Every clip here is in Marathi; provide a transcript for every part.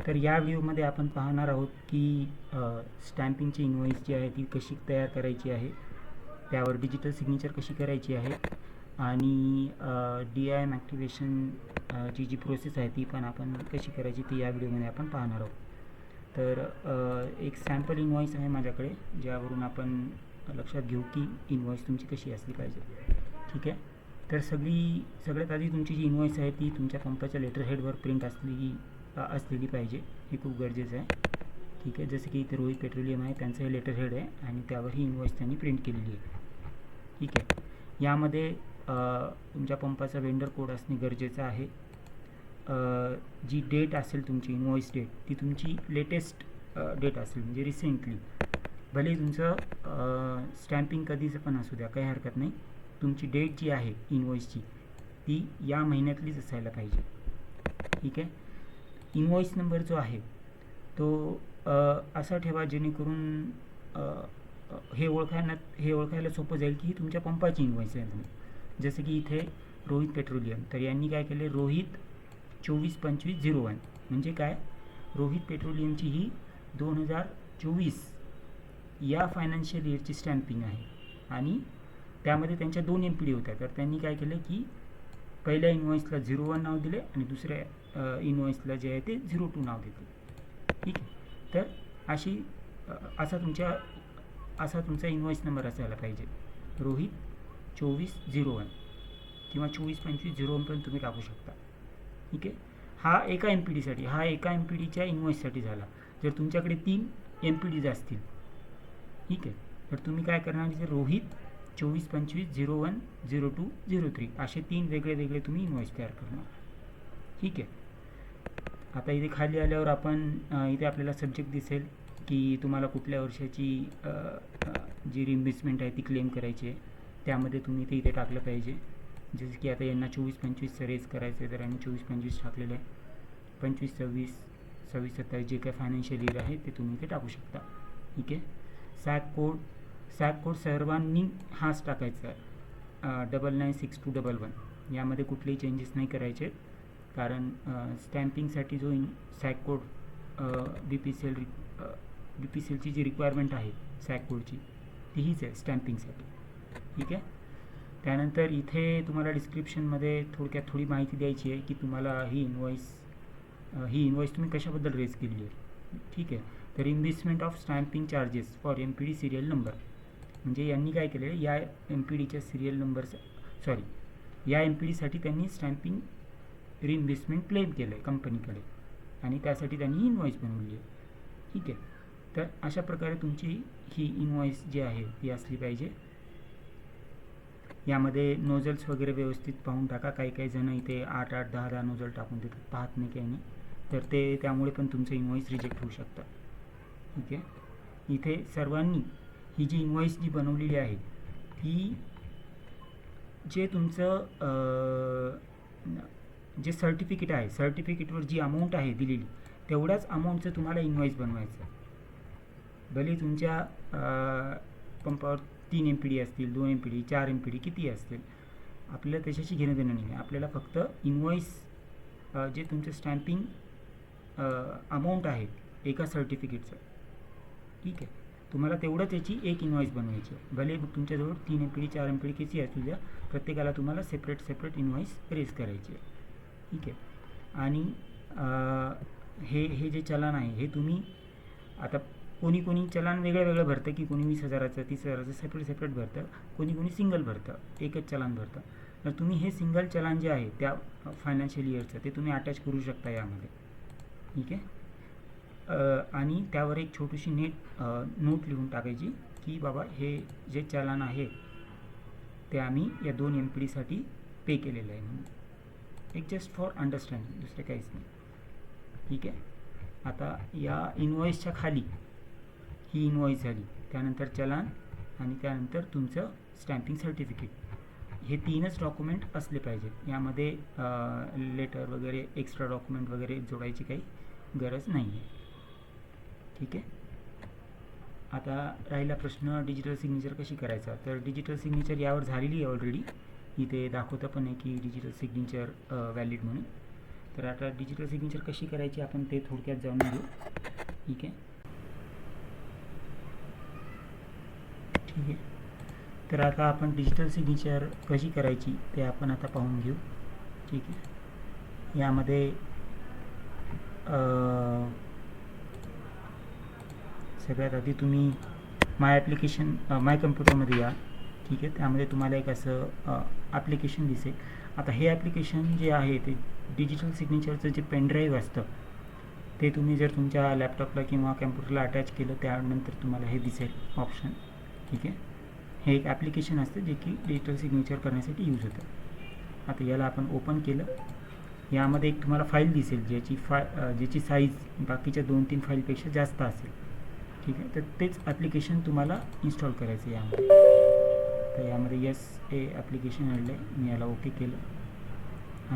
तर या व्हिडिओमध्ये आपण पाहणार आहोत की स्टॅम्पिंगची इनवॉइस जी आहे ती कशी तयार करायची आहे, त्यावर डिजिटल सिग्नेचर कशी करायची आहे आणि DIM ॲक्टिवेशन ची जी प्रोसेस आहे ती पण आपण कशी करायची ती या व्हिडिओमध्ये आपण पाहणार आहोत. तर एक सॅम्पल इनवॉइस आहे माझ्याकडे, ज्यावरून आपण लक्षात घेऊ की इनवॉइस तुमची कशी असली पाहिजे. ठीक आहे. तर सगळ्यात आधी तुमची जी इनवॉइस आहे ती तुमच्या पंपाच्या लेटर हेडवर प्रिंट असलेली पाहिजे. हे खूप गरजेचं आहे. ठीक आहे. जसं की इथे रोहित पेट्रोलियम आहे, त्यांचं हे लेटर हेड आहे आणि त्यावर ही इनवॉइस त्यांनी प्रिंट केलेली आहे. ठीक आहे. यामध्ये तुमच्या पंपाचा वेंडर कोड असणे गरजेचं आहे. जी डेट असेल तुमची इनवॉइस डेट ती तुमची लेटेस्ट डेट असेल, म्हणजे रिसेंटली. भले तुमचं स्टॅम्पिंग कधीचं पण असू द्या, काही हरकत नाही. तुमची डेट जी आहे इनवॉइसची ती या महिन्यातलीच असायला पाहिजे. ठीक आहे. इनवॉइस नंबर जो आहे तो असा ठेवा जेणेकरून हे ओळखायला सोपं जाईल की ही तुमच्या पंपाची इनवॉइस आहे. जसं की इथे रोहित पेट्रोलियम, तर यांनी काय केले, रोहित 24-25-01 म्हणजे काय, रोहित पेट्रोलियमची ही 2024 या फायनान्शियल इयरची स्टॅम्पिंग आहे आणि त्यामध्ये त्यांच्या 2 MPD होत्या. तर त्यांनी काय केलं की पहिल्या इनवॉइसला 01 नाव दिले आणि दुसऱ्या इनवॉइसला जे आहे ते 02 नाव दिले. ठीक आहे. तर असा तुमचा इनवॉइस नंबर असायला पाहिजे. रोहित 24-01 किंवा 24-25-01 पण तुम्ही टाकू शकता. ठीक आहे. हा एका MPDच्या इनवॉइससाठी झाला. जर तुमच्याकडे 3 MPDज असतील, ठीक आहे, तर तुम्ही काय करणार, जे रोहित 24-25-01 02 03 असे 3 वेगळे तुम्ही इनवॉइस तयार करणार. ठीक आहे. आता इथे खाली आल्यावर इथे आपल्याला सब्जेक्ट दिसेल की तुम्हाला कुठल्या वर्षाची जी रिइम्बर्समेंट आहे ती क्लेम करायची आहे. त्यामध्ये तुम्ही इथे टाकलं पाहिजे. जसं की आता यांना 24-25 रेज करायचं आहे, तर यांनी 24-25 टाकलेलं आहे. 25-26, 26-27 जे काय फायनान्शियल इयर आहे ते तुम्ही इथे टाकू शकता. ठीक आहे. सॅक कोड सर्वांनी हाच टाकायचा आहे, 996211. यामध्ये कुठलेही चेंजेस नाही करायचे, कारण स्टॅम्पिंगसाठी जो सॅक कोड BPCLची जी रिक्वायरमेंट आहे सॅक कोडची ती हीच आहे स्टॅम्पिंगसाठी. ठीक आहे. त्यानंतर इथे तुम्हाला डिस्क्रिप्शनमध्ये थोडक्यात थोडी माहिती द्यायची आहे की तुम्हाला ही इनवॉइस तुम्ही कशाबद्दल रेज केली आहे. ठीक आहे. तर reimbursement of stamping charges for MPD serial number, म्हणजे यांनी काय केलं आहे, या MPDच्या सिरियल या MPDसाठी त्यांनी स्टॅम्पिंग रिइम्बर्समेंट क्लेम केलं आहे कंपनीकडे आणि त्यासाठी त्यांनी इनवॉइस बनवली आहे. ठीक आहे. तर अशा प्रकारे तुमची ही इनवॉइस जी आहे ती असली पाहिजे. यामध्ये नोझल्स वगैरे व्यवस्थित पाहून टाका. काही जण इथे 8-8, 10-10 नोझल टाकून देतात, पाहत नाही काही नाही, तर त्यामुळे पण तुमचं इनवॉइस रिजेक्ट होऊ शकतं. ठीक आहे. इथे सर्वांनी ही जी इनवॉइस जी बनवलेली आहे ती जे तुमचं जे सर्टिफिकेट आहे, सर्टिफिकेटवर जी अमाऊंट आहे दिलेली तेवढ्याच अमाऊंटचं तुम्हाला इनवॉइस बनवायचं आहे. भले तुमच्या पंपावर 3 MPD असतील, 2 MPD, 4 MPD किती असतील, आपल्याला त्याच्याशी घेणं देणं नाही आहे. आपल्याला फक्त इनवॉइस जे तुमचं स्टॅम्पिंग अमाऊंट आहे एका सर्टिफिकेटचं, ठीक आहे, तुम्हाला तेवढं त्याची एक इनवॉइस बनवायची आहे. भले तुमच्याजवळ 3 MPD, 4 MPD किती असू द्या, प्रत्येकाला तुम्हाला सेपरेट इनवॉइस रेज करायची आहे. ठीक आहे. आणि हे जे चलान आहे हे तुम्ही आता कोणी चलान वेगळं भरतं की कोणी 20,000चं 30,000चं सेपरेट भरतं, कोणी सिंगल भरतं, एकच चलान भरतं. तर तुम्ही हे सिंगल चलान जे आहे त्या फायनान्शियल इयरचं ते तुम्ही अटॅच करू शकता यामध्ये. ठीक आहे. आणि त्यावर एक छोटीशी नोट लिहून टाकायची की बाबा हे जे चलान आहे ते आम्ही या 2 MPDसाठी पे केलेलं आहे म्हणून. एक जस्ट फॉर अंडरस्टँडिंग, दुसरं काहीच नाही. ठीक आहे. आता या इनवॉइसच्या खाली ही इनवॉइस झाली, त्यानंतर चलान आणि त्यानंतर तुमचं स्टॅम्पिंग सर्टिफिकेट, हे 3च डॉक्युमेंट असले पाहिजेत. यामध्ये लेटर वगैरे एक्स्ट्रा डॉक्युमेंट वगैरे जोडायची काही गरज नाही आहे. ठीक आहे. आता राहिला प्रश्न डिजिटल सिग्नेचर कशी करायचा. तर डिजिटल सिग्नेचर यावर झालेली आहे ऑलरेडी, इथे दाखवतं पण आहे की डिजिटल सिग्नेचर व्हॅलिड म्हणून. तर आता डिजिटल सिग्नेचर कशी करायची आपण ते थोडक्यात जाणून घेऊ. ठीक आहे. तर आता आपण डिजिटल सिग्नेचर कशी करायची ते आपण आता पाहून घेऊ. ठीक आहे. यामध्ये सगळ्यात आधी तुम्ही माय कम्प्युटरमध्ये या. ठीक आहे. त्यामध्ये तुम्हाला एक असं ॲप्लिकेशन दिसेल. आता हे ॲप्लिकेशन जे आहे ते डिजिटल सिग्नेचरचं जे पेनड्राईव्ह असतं ते तुम्ही जर तुमच्या लॅपटॉपला किंवा कम्प्युटरला अटॅच केलं त्यानंतर तुम्हाला हे दिसेल ऑप्शन. ठीक आहे. हे एक ॲप्लिकेशन असतं जे की डिजिटल सिग्नेचर करण्यासाठी यूज होतं. आता याला आपण ओपन केलं. यामध्ये एक तुम्हाला फाईल दिसेल ज्याची साईज बाकीच्या 2-3 फाईलपेक्षा जास्त असेल. ठीक आहे. तर तेच ॲप्लिकेशन तुम्हाला इन्स्टॉल करायचं यामध्ये. तर यामध्ये हे ॲप्लिकेशन आणलं आहे. मी याला ओके केलं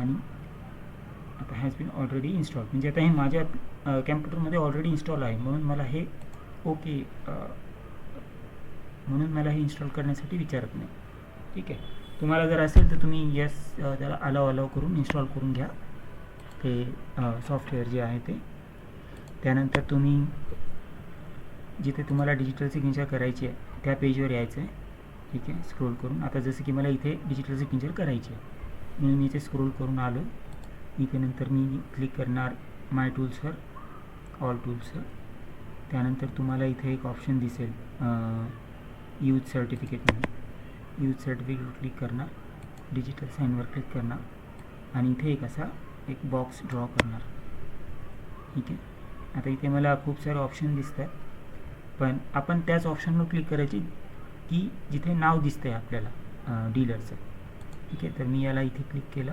आणि आता हॅज बीन ऑलरेडी इन्स्टॉल, म्हणजे आता हे माझ्या कॅम्प्युटरमध्ये ऑलरेडी इन्स्टॉल आहे म्हणून मला हे ओके म्हणून मला हे इन्स्टॉल करण्यासाठी विचारत नाही. ठीक आहे. तुम्हाला जर असेल तर तुम्ही त्याला अलाव करून इन्स्टॉल करून घ्या ते सॉफ्टवेअर जे आहे ते. त्यानंतर तुम्ही जिथे तुम्हाला डिजिटल सिग्नेचर करायची आहे त्या पेजवर यायचं आहे. ठीक आहे. स्क्रोल करून आता जसं की मला इथे डिजिटल सिग्नेचर करायची आहे म्हणून मी इथे स्क्रोल करून आलो. इथे नंतर मी क्लिक करणार माय टूल्सवर, ऑल टूल्सवर. त्यानंतर तुम्हाला इथे एक ऑप्शन दिसेल यूज सर्टिफिकेट म्हणून. यूज सर्टिफिकेट क्लिक करणार, डिजिटल साईनवर क्लिक करणार आणि इथे एक बॉक्स ड्रॉ करणार. ठीक आहे. आता इथे मला खूप सारे ऑप्शन दिसतात पण आपण त्याच ऑप्शनवर क्लिक करायची की जिथे नाव दिसतं आहे आपल्याला डीलरचं. ठीक आहे. तर मी याला इथे क्लिक केलं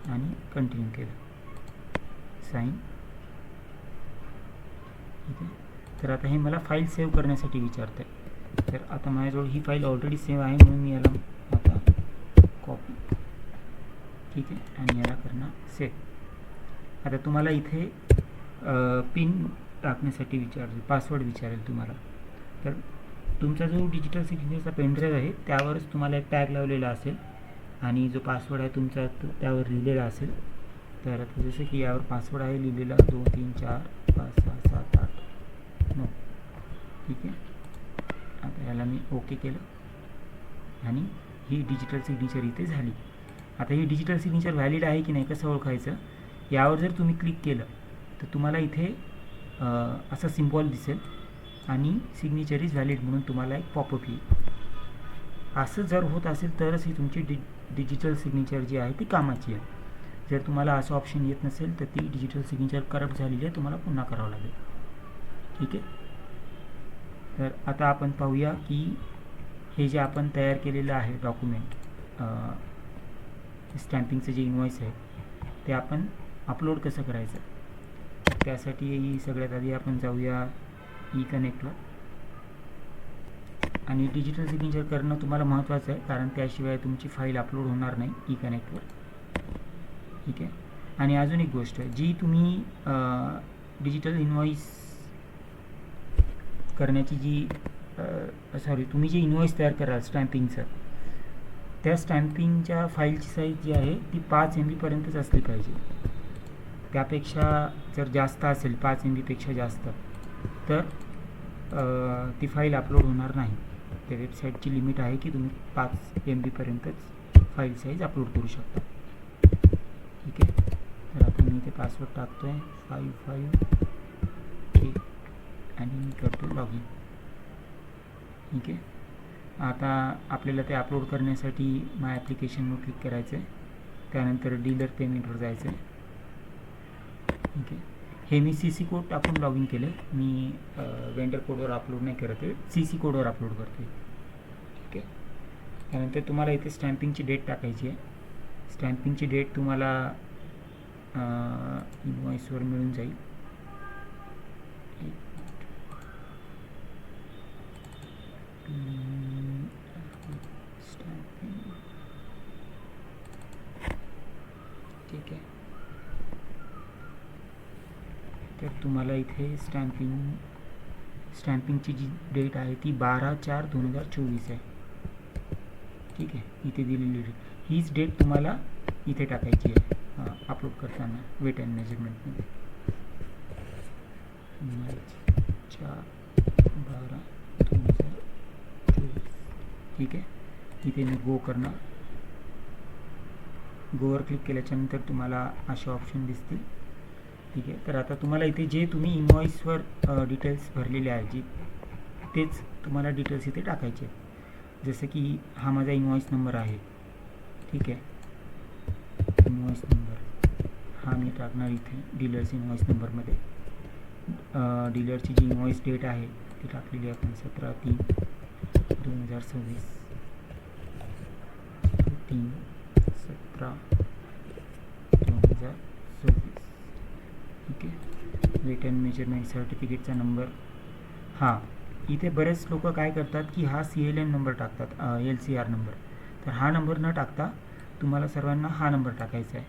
आणि कंटिन्यू केलं, साईन. ठीक आहे. तर आता हे मला फाईल सेव्ह करण्यासाठी विचारतं आहे. तर आता माझ्याजवळ ही फाईल ऑलरेडी सेव्ह आहे म्हणून मी याला आता कॉपी. ठीक आहे. आणि याला करणार सेव्ह. आता तुम्हाला इथे पिन टाकण्यासाठी पासवर्ड विचारेल तुम्हाला. तर तुमचा जो डिजिटल सिग्नेचरचा पेनड्राईव्ह आहे त्यावरच तुम्हाला एक टॅग लावलेला असेल आणि जो पासवर्ड आहे तुमचा त्यावर लिहिलेला असेल. तर आता जसं की यावर पासवर्ड आहे लिहिलेला 2 3 4 5 6 7 8 9. ठीक आहे. आता याला मी ओके केलं आणि ही डिजिटल सिग्नेचर इथे झाली. आता ही डिजिटल सिग्नेचर व्हॅलिड आहे की नाही कसं ओळखायचं, यावर जर तुम्ही क्लिक केलं तर तुम्हाला इथे असा सिम्बॉल दिसेल आणि सिग्नेचर इज व्हॅलिड म्हणून तुम्हाला एक पॉपअप येईल. असं जर होत असेल तरच ही तुमची डिजिटल सिग्नेचर जी आहे ती कामाची आहे. जर तुम्हाला असं ऑप्शन येत नसेल तर ती डिजिटल सिग्नेचर करप्ट झालेली आहे, तुम्हाला पुन्हा करावं लागेल. ठीक आहे. तर आता आपण पाहूया की हे जे आपण तयार केलेलं आहे डॉक्युमेंट, स्टॅम्पिंगचं जे इनवॉइस आहे ते आपण अपलोड कसं करायचं. त्यासाठी सगळ्यात आधी आपण जाऊया ई-कनेक्टवर. आणि डिजिटल सिग्नेचर करणं तुम्हाला महत्त्वाचं आहे कारण त्याशिवाय तुमची फाईल अपलोड होणार नाही ई-कनेक्टवर. ठीक आहे. आणि अजून एक गोष्ट जी तुम्ही डिजिटल इनवॉइस करण्याची तुम्ही जे इनवॉइस तयार कराल स्टॅम्पिंगचं, त्या स्टॅम्पिंगच्या फाईलची साईज जी आहे ती 5 MB पर्यंतच असली पाहिजे. त्यापेक्षा जर जास्त असेल 5 MB पेक्षा जास्त तर ती फाईल अपलोड होणार नाही. त्या वेबसाईटची लिमिट आहे की तुम्ही 5 MB पर्यंतच फाईल साईज अपलोड करू शकता. ठीक आहे. तर आता मी इथे पासवर्ड टाकतो आहे 55 आणि मी करतो लॉग इन. ठीक आहे. आता आपल्याला ते अपलोड करण्यासाठी माय ॲप्लिकेशनवर क्लिक करायचं आहे. त्यानंतर डीलर पेमेंटवर जायचं आहे. ठीक आहे. हे मी CC कोड टाकून लॉग इन केलं. मी वेंडर कोडवर अपलोड नाही करत आहे, CC कोडवर अपलोड करतो आहे. ठीक आहे. त्यानंतर तुम्हाला इथे स्टॅम्पिंगची डेट टाकायची आहे. स्टॅम्पिंगची डेट तुम्हाला इनवॉइसवर मिळून जाईल. ठीक आहे. तर तुम्हाला इथे स्टॅम्पिंगची जी डेट आहे ती 12/4/2024 आहे. ठीक आहे. इथे दिलेली डेट हीच डेट तुम्हाला इथे टाकायची आहे. अपलोड करताना वेट अँड मेजरमेंटमध्ये 4/12/2024. ठीक आहे. इथे मी गो करणार. गोवर क्लिक केल्याच्यानंतर तुम्हाला असे ऑप्शन दिसतील. ठीक आहे. तर आता तुम्हाला इथे जे तुम्ही इनवॉइसवर डिटेल्स भरलेले आहे जी तेच तुम्हाला डिटेल्स इथे टाकायचे. जसं की हा माझा इनवॉइस नंबर आहे. ठीक आहे. इनवॉइस नंबर हा मी टाकणार इथे डीलर्स इनवॉइस नंबरमध्ये. डीलरची जी इनवॉइस डेट आहे ती टाकलेली आहे आपण 17/3/2026. 3/17/2026. ठीक आहे. वेट अँड मेजरमेंट सर्टिफिकेटचा नंबर. हां, इथे बरेच लोक काय करतात की हा CLN नंबर टाकतात, LCR नंबर. तर हा नंबर न टाकता तुम्हाला सर्वांना हा नंबर टाकायचा आहे,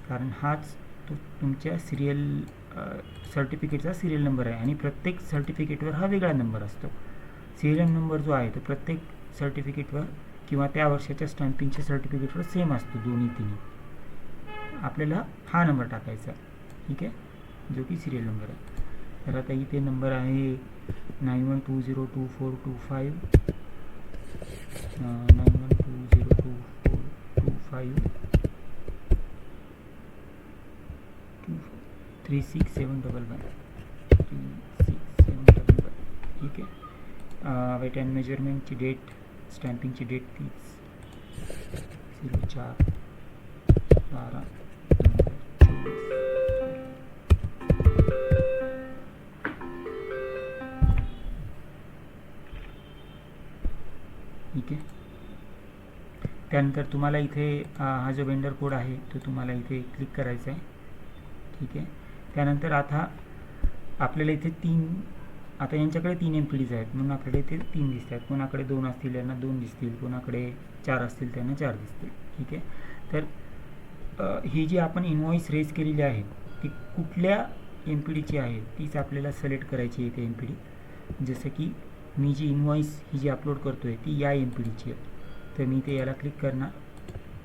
कारण हाच तुमच्या सर्टिफिकेटचा सिरियल नंबर आहे आणि प्रत्येक सर्टिफिकेटवर हा वेगळा नंबर असतो. CLN नंबर जो आहे तो प्रत्येक सर्टिफिकेटवर किंवा त्या वर्षाच्या स्टॅम्पिंगच्या सर्टिफिकेटवर सेम असतो दोन्ही तिन्ही. आपल्याला हा नंबर टाकायचा. ठीक आहे, जो की सिरियल नंबर आहे. तर आता इथे नंबर आहे 91202425 91202425 36711 36711. ठीक आहे. वेट अँड मेजरमेंटची डेट, स्टॅम्पिंगची डेट तीच 04/12/2024. ठीक आहे. त्यानंतर तुम्हाला इथे हा जो वेंडर कोड आहे तो तुम्हाला इथे क्लिक करायचा आहे. ठीक आहे. त्यानंतर आता आपल्याला इथे आता यांच्याकडे 3 MPDs आहेत म्हणून आपल्याला इथे 3 दिसत आहेत. कोणाकडे 2 असतील त्यांना 2 दिसतील, कोणाकडे 4 असतील त्यांना 4 दिसतील. ठीक आहे. तर ही जी आपण इनवॉइस रेज केलेली आहे ती कुठल्या MPDची आहे तीच आपल्याला सिलेक्ट करायची आहे इथे MPD. जसं की मी जी इनवॉइस ही जी अपलोड करतो आहे ती या MPDची आहे. तर मी ते याला क्लिक करणार.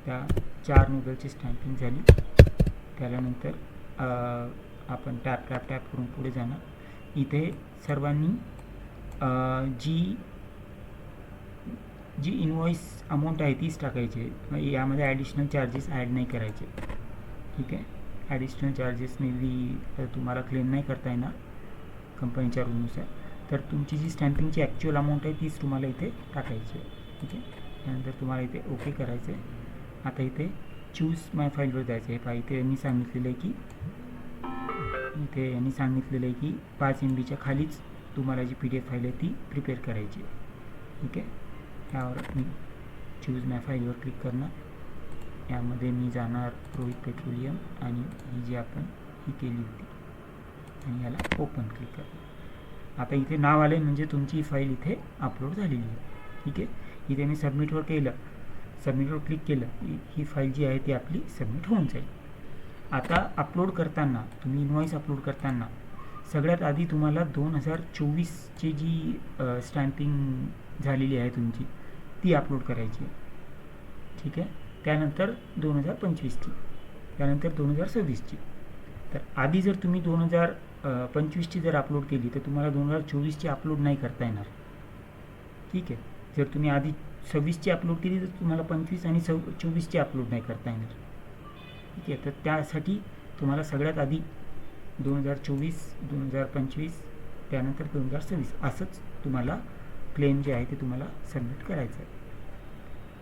त्या 4 नोजलची स्टॅम्पिंग झाली. त्यानंतर आपण टॅप करून पुढे जाणार. इथे सर्वांनी जी इनवॉइस अमाऊंट आहे तीच टाकायची आहे. यामध्ये ॲडिशनल चार्जेस ॲड नाही करायचे. ठीक आहे. ॲडिशनल चार्जेस मे बी तुम्हाला क्लेम नाही करता येणार कंपनीच्या रूलनुसार. तर तुमची जी स्टॅम्पिंगची ॲक्च्युअल अमाऊंट आहे तीच तुम्हाला इथे टाकायची आहे. ठीक आहे. त्यानंतर तुम्हाला इथे ओके करायचं आहे. आता इथे चूज माय फाईलवर जायचं आहे. पहा इथे यांनी सांगितलेलं आहे की 5 MBच्या खालीच तुम्हाला जी PDF फाईल आहे ती प्रिपेअर करायची आहे. ठीक आहे. त्यावर मी चूज माय फाईलवर क्लिक करणार. यामध्ये मी जाणार रोहित पेट्रोलियम आणि ही जी आपण ही केली होती आणि याला ओपन क्लिक करणार. आता इथे नाव आले म्हणजे तुमची फाईल इथे अपलोड झालेली आहे. ठीक आहे. इथे मी सबमिटवर क्लिक केलं ही फाईल जी आहे ती आपली सबमिट होऊन जाईल. आता अपलोड करताना तुम्ही इनवॉइस अपलोड करताना सगळ्यात आधी तुम्हाला 2024ची जी स्टॅम्पिंग झालेली आहे तुमची ती अपलोड करायची आहे. ठीक आहे. त्यानंतर 2025ची, त्यानंतर 2026ची. तर आधी जर तुम्ही 2025ची जर अपलोड केली तर तुम्हाला 2024ची अपलोड नाही करता येणार. ठीक आहे. जर तुम्ही आधी 26ची अपलोड केली तर तुम्हाला 25 आणि 24ची अपलोड नाही करता येणार. ठीक आहे. तर त्यासाठी तुम्हाला सगळ्यात आधी 2024, 2025 त्यानंतर 2026 असंच तुम्हाला क्लेम जे आहे ते तुम्हाला सबमिट करायचं आहे.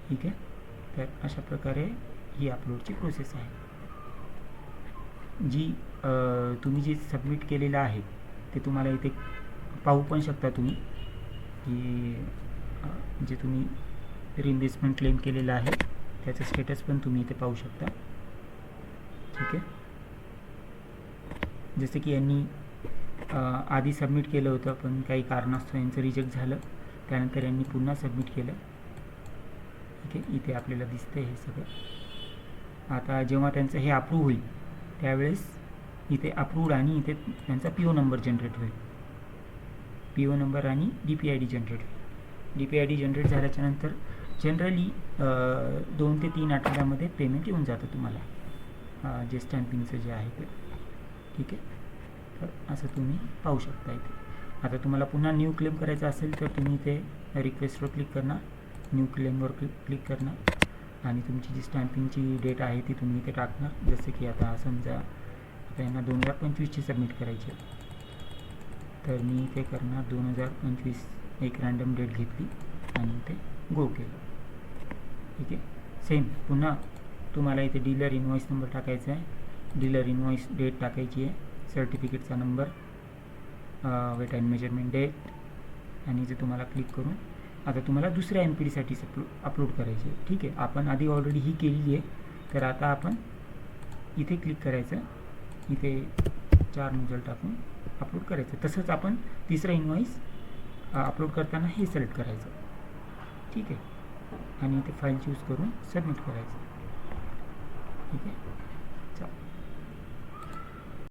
ठीक आहे. तर अशा प्रकारे ही अपलोडची प्रोसेस आहे. जी तुम्ही जे सबमिट केलेलं आहे ते तुम्हाला इथे पाहू पण शकता तुम्ही की जे तुम्ही रिइन्व्हेस्टमेंट क्लेम केलेलं आहे त्याचं स्टेटस पण तुम्ही इथे पाहू शकता. ठीक आहे. जसे की यांनी आधी सबमिट केलं होतं पण काही कारणास्तव यांचं रिजेक्ट झालं. त्यानंतर यांनी पुन्हा सबमिट केलं. ठीक आहे. इथे आपल्याला दिसतं हे सगळं. आता जेव्हा त्यांचं हे अप्रूव्ह होईल त्यावेळेस इथे अप्रूव्ड आणि इथे त्यांचा PO नंबर जनरेट होईल. PO नंबर आणि DPID जनरेट होईल. DPID जनरेट झाल्याच्यानंतर जनरली 2 ते 3 आठवड्यामध्ये पेमेंट येऊन जातं तुम्हाला. जे स्टॅम्पिंगचं जे आहे ते. ठीक आहे, तर असं तुम्ही पाहू शकता इथे. आता तुम्हाला पुन्हा न्यू क्लेम करायचं असेल तर तुम्ही इथे रिक्वेस्टवर क्लिक करणार, न्यू क्लेमवर क्लिक करणार आणि तुमची जी स्टॅम्पिंगची डेट आहे ती तुम्ही इथे टाकणार. जसं की आता समजा आता यांना 2025ची सबमिट करायची आहे, तर मी इथे करणार 2025, एक रँडम डेट घेतली आणि इथे गो केलं. ठीक आहे, सेम पुन्हा तुम्हाला इथे डीलर इनवॉइस नंबर टाकायचा आहे, डीलर इनवॉइस डेट टाकायची आहे, सर्टिफिकेटचा number, weight and measurement date आणि इथे तुम्हाला क्लिक करून आता तुम्हाला दुसऱ्या MPDसाठी अपलोड करायची आहे. ठीक आहे, आपण आधी ऑलरेडी ही केलेली आहे, तर आता आपण इथे क्लिक करायचं, इथे 4 नोजल टाकून अपलोड करायचं. तसंच आपण तिसरं इनवॉइस अपलोड करताना हे सिलेक्ट करायचं. ठीक आहे, आणि इथे फाईल चूज करून सबमिट करायचं. ठीक आहे, चला.